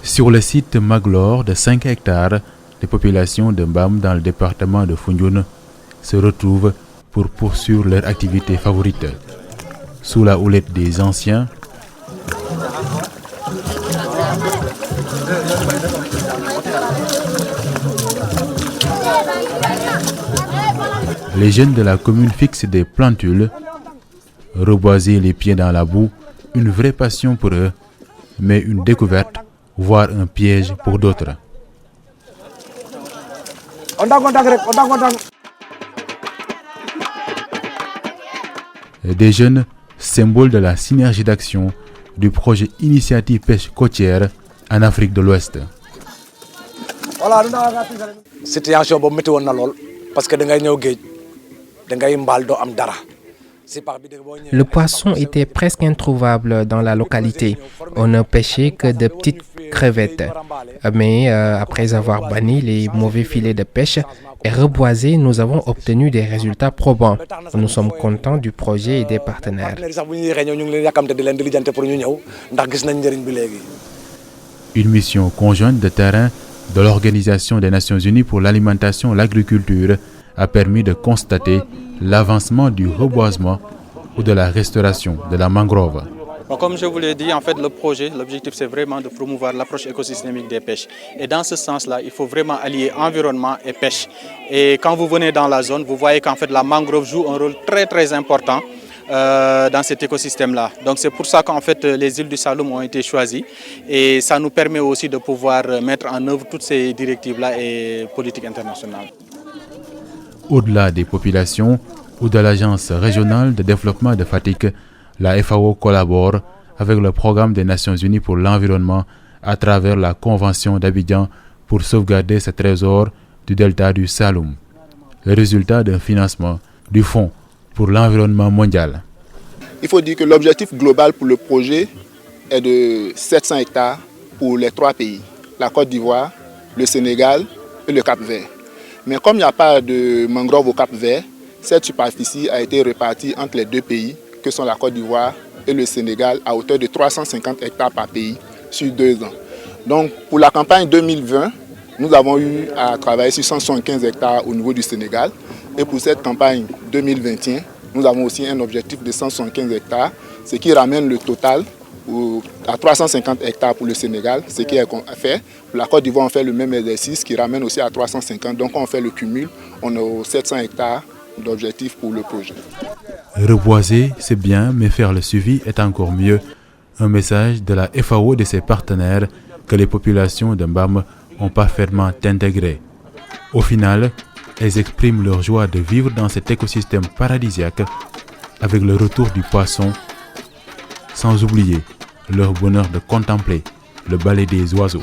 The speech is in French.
Sur le site Maglor de 5 hectares, les populations de Mbam dans le département de Foundiougne se retrouvent pour poursuivre leur activité favorite. Sous la houlette des anciens, les jeunes de la commune fixent des plantules, reboiser les pieds dans la boue, une vraie passion pour eux, mais une découverte, voire un piège pour d'autres. Des jeunes, symboles de la synergie d'action du projet Initiative Pêche Côtière en Afrique de l'Ouest. Situation boobu métti woon na lool parce que da ngay ñëw géej da ngay mbaal doo am dara. Le poisson était presque introuvable dans la localité. On ne pêchait que de petites crevettes. Mais après avoir banni les mauvais filets de pêche et reboisé, nous avons obtenu des résultats probants. Nous sommes contents du projet et des partenaires. Une mission conjointe de terrain de l'Organisation des Nations Unies pour l'alimentation et l'agriculture a permis de constater l'avancement du reboisement ou de la restauration de la mangrove. Bon, comme je vous l'ai dit, en fait, le projet, l'objectif, c'est vraiment de promouvoir l'approche écosystémique des pêches. Et dans ce sens-là, il faut vraiment allier environnement et pêche. Et quand vous venez dans la zone, vous voyez qu'en fait, la mangrove joue un rôle très, très important dans cet écosystème-là. Donc c'est pour ça qu'en fait, les îles du Saloum ont été choisies. Et ça nous permet aussi de pouvoir mettre en œuvre toutes ces directives-là et politiques internationales. Au-delà des populations ou de l'Agence régionale de développement de Fatick, la FAO collabore avec le Programme des Nations Unies pour l'environnement à travers la Convention d'Abidjan pour sauvegarder ce trésor du delta du Saloum, le résultat d'un financement du Fonds pour l'environnement mondial. Il faut dire que l'objectif global pour le projet est de 700 hectares pour les 3 pays, la Côte d'Ivoire, le Sénégal et le Cap-Vert. Mais comme il n'y a pas de mangrove au Cap-Vert, cette superficie a été répartie entre les 2 pays, que sont la Côte d'Ivoire et le Sénégal, à hauteur de 350 hectares par pays sur 2 ans. Donc pour la campagne 2020, nous avons eu à travailler sur 175 hectares au niveau du Sénégal. Et pour cette campagne 2021, nous avons aussi un objectif de 175 hectares, ce qui ramène le total à 350 hectares pour le Sénégal, ce qui est fait. Pour la Côte d'Ivoire, on fait le même exercice qui ramène aussi à 350. Donc on fait le cumul, on a 700 hectares d'objectifs pour le projet. Reboiser, c'est bien, mais faire le suivi est encore mieux. Un message de la FAO et de ses partenaires que les populations de Mbam ont parfaitement intégré. Au final, elles expriment leur joie de vivre dans cet écosystème paradisiaque avec le retour du poisson, sans oublier leur bonheur de contempler le balai des oiseaux.